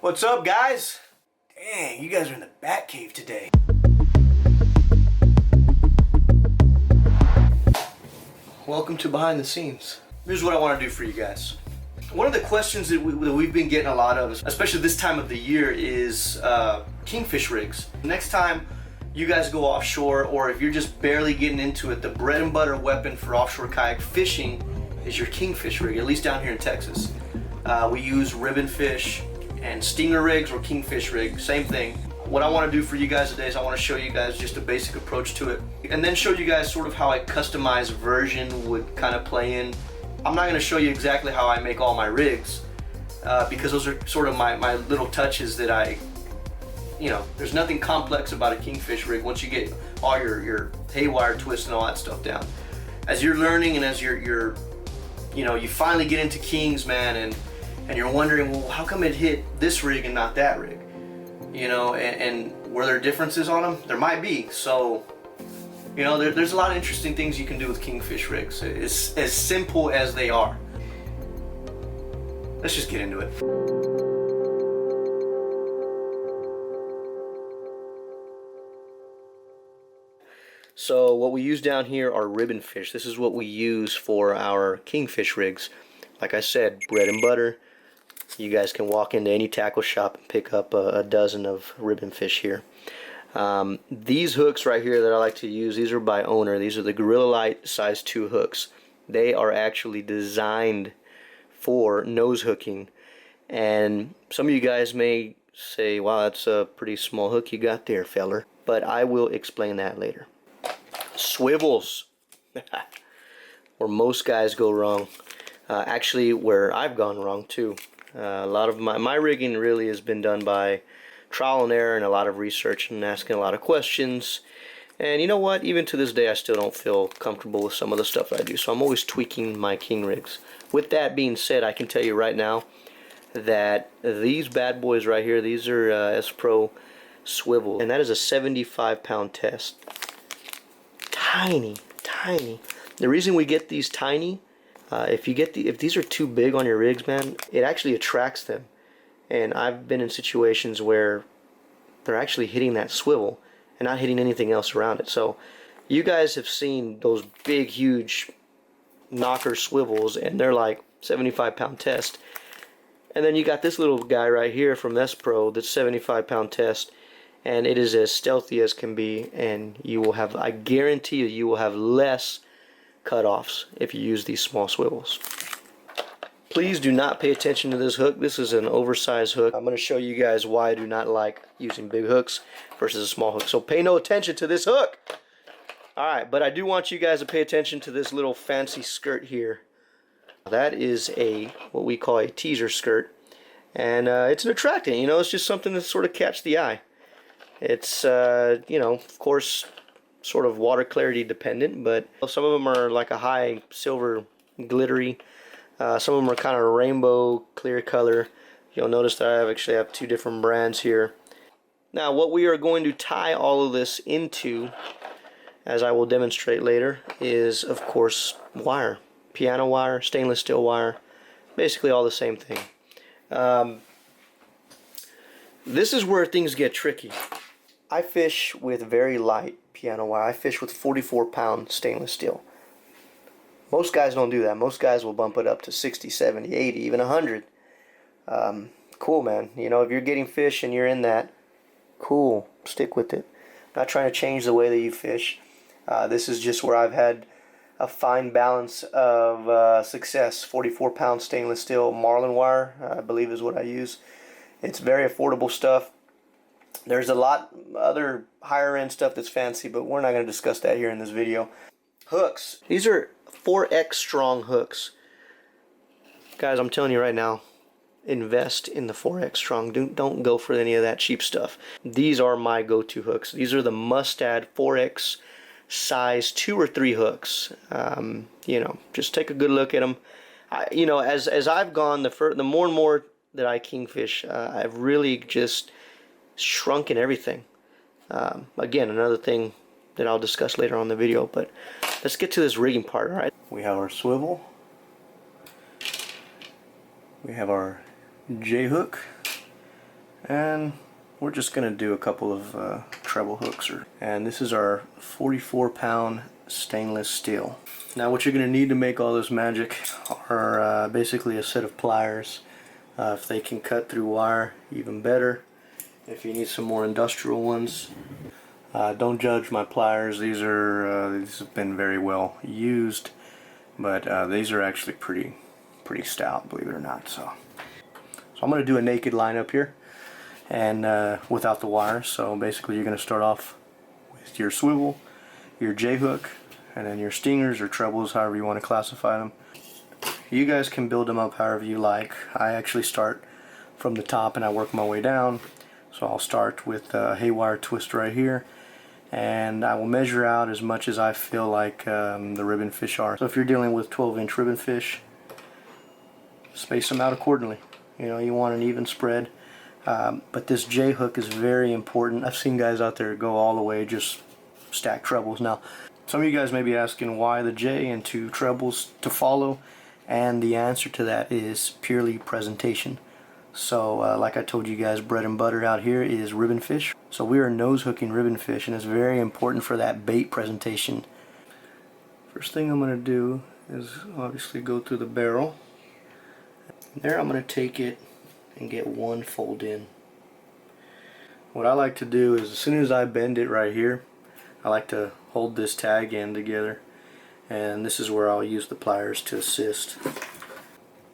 What's up, guys? Dang, you guys are in the bat cave today. Welcome to Behind the Scenes. Here's what I want to do for you guys. One of the questions that we've been getting a lot of, especially this time of the year, is Kingfish rigs. Next time you guys go offshore, or if you're just barely getting into it, the bread and butter weapon for offshore kayak fishing is your Kingfish rig, at least down here in Texas. We use ribbon fish and stinger rigs or Kingfish rig, same thing. What I want to do for you guys today is I want to show you guys just a basic approach to it, and then show you guys sort of how a customized version would kind of play in. I'm not going to show you exactly how I make all my rigs, because those are sort of my little touches that there's nothing complex about a Kingfish rig once you get all your Haywire twists and all that stuff down. As you're learning and as you finally get into Kings, man, and you're wondering, well, how come it hit this rig and not that rig? And were there differences on them? There might be. So, there's a lot of interesting things you can do with Kingfish rigs. It's as simple as they are. Let's just get into it. So what we use down here are ribbon fish. This is what we use for our Kingfish rigs. Like I said, bread and butter. You guys can walk into any tackle shop and pick up a dozen of ribbon fish here. These hooks right here that I like to use, these are by owner. These are the Gorilla Light size 2 hooks. They are actually designed for nose hooking. And some of you guys may say, wow, that's a pretty small hook you got there, feller. But I will explain that later. Swivels. Where most guys go wrong. Actually, where I've gone wrong too. A lot of my rigging really has been done by trial and error and a lot of research and asking a lot of questions. And you know what? Even to this day, I still don't feel comfortable with some of the stuff that I do. So I'm always tweaking my King rigs. With that being said, I can tell you right now that these bad boys right here, these are S-Pro swivel, and that is a 75-pound test. Tiny, tiny. The reason we get these tiny, if these are too big on your rigs, man, it actually attracts them. And I've been in situations where they're actually hitting that swivel and not hitting anything else around it. So you guys have seen those big, huge knocker swivels, and they're like 75-pound test. And then you got this little guy right here from S-Pro that's 75-pound test, and it is as stealthy as can be. And you will have, I guarantee you will have less cutoffs if you use these small swivels. Please do not pay attention to this hook. This is an oversized hook. I'm going to show you guys why I do not like using big hooks versus a small hook. So pay no attention to this hook. Alright, but I do want you guys to pay attention to this little fancy skirt here. That is what we call a teaser skirt. And it's an attractant, it's just something that sort of catch the eye. It's, of course, sort of water clarity dependent, but some of them are like a high silver glittery. Some of them are kind of rainbow clear color. You'll notice that I actually have 2 different brands here. Now what we are going to tie all of this into, as I will demonstrate later, is of course wire. Piano wire, stainless steel wire, basically all the same thing. This is where things get tricky. I fish with very light piano wire. I fish with 44-pound stainless steel. Most guys don't do that. Most guys will bump it up to 60, 70, 80, even 100. Cool, man. If you're getting fish and you're in that, cool. Stick with it. I'm not trying to change the way that you fish. This is just where I've had a fine balance of success. 44-pound stainless steel marlin wire, I believe is what I use. It's very affordable stuff. There's a lot other higher end stuff that's fancy, but we're not going to discuss that here in this video. Hooks. These are 4X strong hooks. Guys, I'm telling you right now, invest in the 4X strong. Don't go for any of that cheap stuff. These are my go-to hooks. These are the must-add 4X size 2 or 3 hooks. Just take a good look at them. As I've gone, the more and more that I kingfish, I've really just shrunken everything. Again, another thing that I'll discuss later on in the video, but let's get to this rigging part. All right, we have our swivel, we have our J hook, And we're just going to do a couple of treble hooks. And this is our 44-pound stainless steel. Now what you're going to need to make all this magic are basically a set of pliers. If they can cut through wire, even better. If you need some more industrial ones, don't judge my pliers. These have been very well used, but these are actually pretty stout, believe it or not. So I'm going to do a naked line up here, and without the wire. So basically, you're going to start off with your swivel, your J hook, and then your stingers or trebles, however you want to classify them. You guys can build them up however you like. I actually start from the top and I work my way down. So I'll start with a Haywire twist right here, and I will measure out as much as I feel like the ribbon fish are. So if you're dealing with 12-inch ribbon fish, space them out accordingly. You know, you want an even spread. But this J hook is very important. I've seen guys out there go all the way, just stack trebles. Now, some of you guys may be asking why the J and 2 trebles to follow, and the answer to that is purely presentation. So like I told you guys, bread and butter out here is ribbon fish. So we are nose hooking ribbon fish, and it's very important for that bait presentation. First thing I'm going to do is obviously go through the barrel. There I'm going to take it and get one fold in. What I like to do is, as soon as I bend it right here, I like to hold this tag end together, and this is where I'll use the pliers to assist.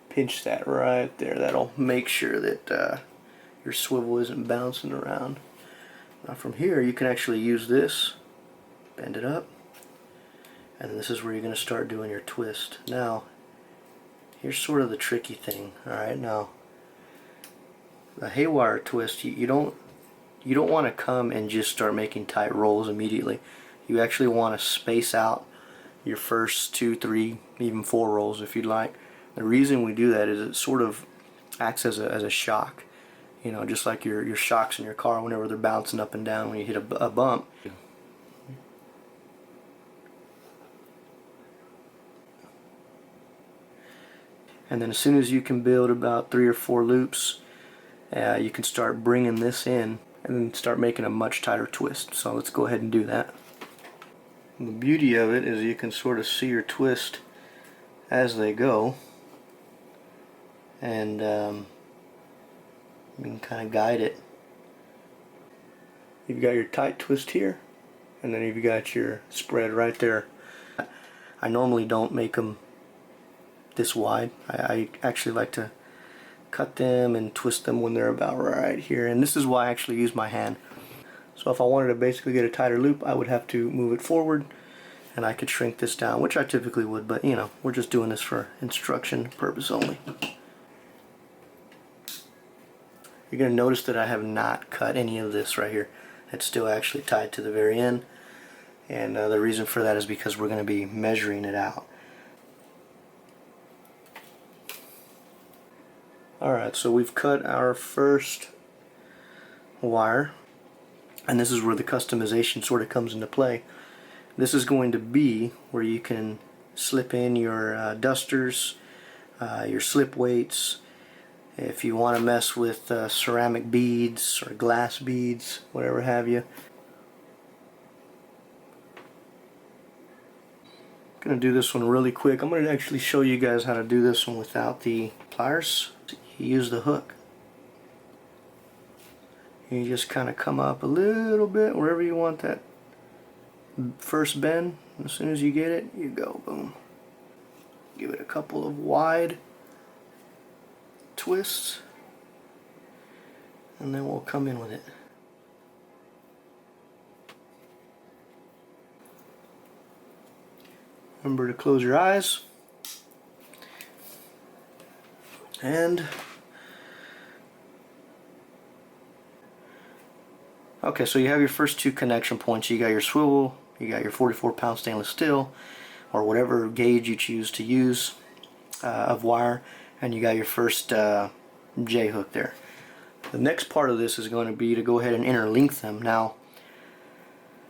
Pinch that right there. That'll make sure that your swivel isn't bouncing around. Now from here you can actually use this, bend it up, and this is where you're going to start doing your twist. Now here's sort of the tricky thing. Alright, now the Haywire twist, you don't want to come and just start making tight rolls immediately. You actually want to space out your first 2, 3, even 4 rolls if you'd like. The reason we do that is it sort of acts as a shock. You know, just like your shocks in your car whenever they're bouncing up and down when you hit a bump. And then as soon as you can build about 3 or 4 loops, you can start bringing this in and then start making a much tighter twist. So let's go ahead and do that. And the beauty of it is you can sort of see your twist as they go, and you can kind of guide it. You've got your tight twist here, and then you've got your spread right there. I normally don't make them this wide. I actually like to cut them and twist them when they're about right here, and this is why I actually use my hand. So if I wanted to basically get a tighter loop, I would have to move it forward, and I could shrink this down, which I typically would, but you know, we're just doing this for instruction purpose only. You're going to notice that I have not cut any of this right here. It's still actually tied to the very end, and the reason for that is because we're going to be measuring it out. Alright, so we've cut our first wire, and this is where the customization sort of comes into play. This is going to be where you can slip in your dusters, your slip weights. If you want to mess with ceramic beads or glass beads, whatever have you. I'm going to do this one really quick. I'm going to actually show you guys how to do this one without the pliers. You use the hook. You just kind of come up a little bit wherever you want that first bend. As soon as you get it, you go, boom. Give it a couple of wide twists, and then we'll come in with it. Remember to close your eyes, and okay, so you have your first 2 connection points. You got your swivel, you got your 44-pound stainless steel, or whatever gauge you choose to use of wire, and you got your first J hook there. The next part of this is going to be to go ahead and interlink them. Now,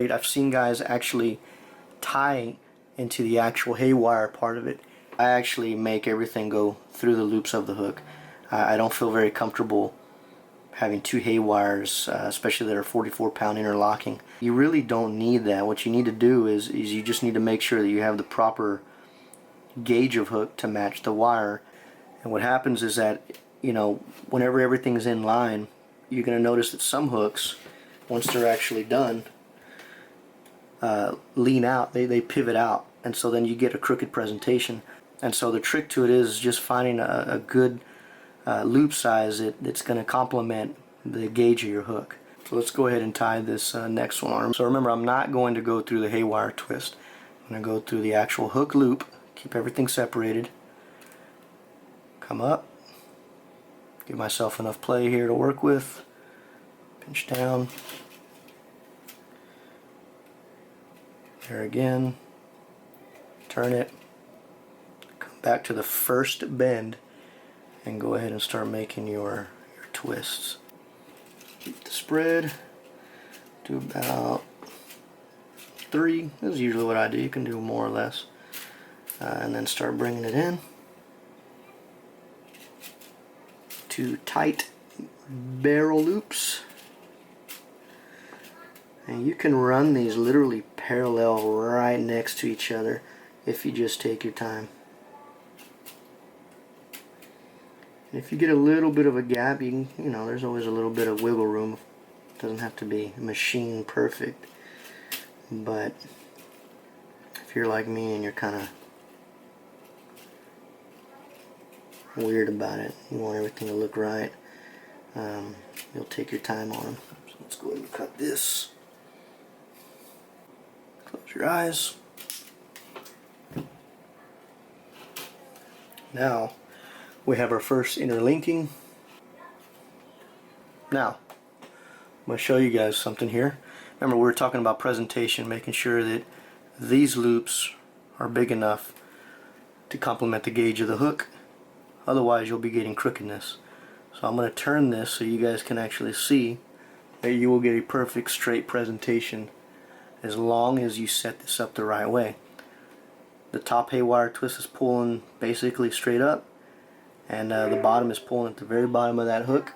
I've seen guys actually tie into the actual Haywire part of it. I actually make everything go through the loops of the hook. I don't feel very comfortable having two Haywires, especially that are 44-pound interlocking. You really don't need that. What you need to do is you just need to make sure that you have the proper gauge of hook to match the wire. And what happens is that, you know, whenever everything's in line, you're going to notice that some hooks, once they're actually done, lean out, they pivot out, and so then you get a crooked presentation. And so the trick to it is just finding a good loop size that's going to complement the gauge of your hook. So let's go ahead and tie this next one on. So remember, I'm not going to go through the Haywire twist. I'm going to go through the actual hook loop, keep everything separated, come up, give myself enough play here to work with, pinch down, there again, turn it, come back to the first bend, and go ahead and start making your twists. Keep the spread to about 3. This is usually what I do. You can do more or less. And then start bringing it in to tight barrel loops. And you can run these literally parallel right next to each other if you just take your time. If you get a little bit of a gap, you know, there's always a little bit of wiggle room. It doesn't have to be machine perfect. But if you're like me and you're kind of weird about it, you want everything to look right, you'll take your time on them. So let's go ahead and cut this. Close your eyes. Now we have our first interlinking. Now I'm going to show you guys something here. Remember, we were talking about presentation, making sure that these loops are big enough to complement the gauge of the hook. Otherwise you'll be getting crookedness. So I'm going to turn this so you guys can actually see that you will get a perfect straight presentation as long as you set this up the right way. The top Haywire twist is pulling basically straight up, and the bottom is pulling at the very bottom of that hook,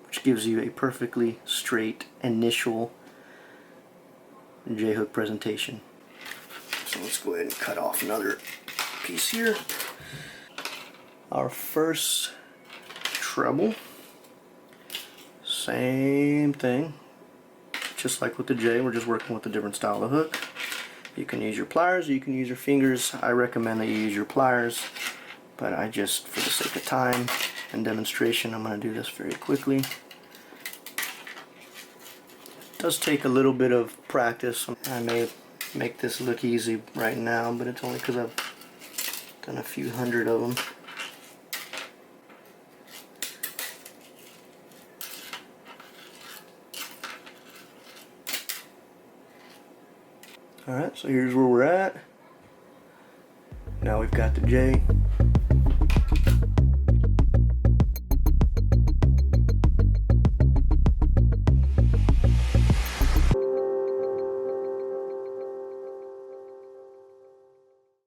which gives you a perfectly straight initial J-hook presentation. So let's go ahead and cut off another piece here. Our first treble, same thing, just like with the J, we're just working with a different style of hook. You can use your pliers, you can use your fingers. I recommend that you use your pliers, but I just, for the sake of time and demonstration, I'm going to do this very quickly. It does take a little bit of practice. I may make this look easy right now, but it's only because I've done a few hundred of them. Alright, so here's where we're at. Now we've got the J.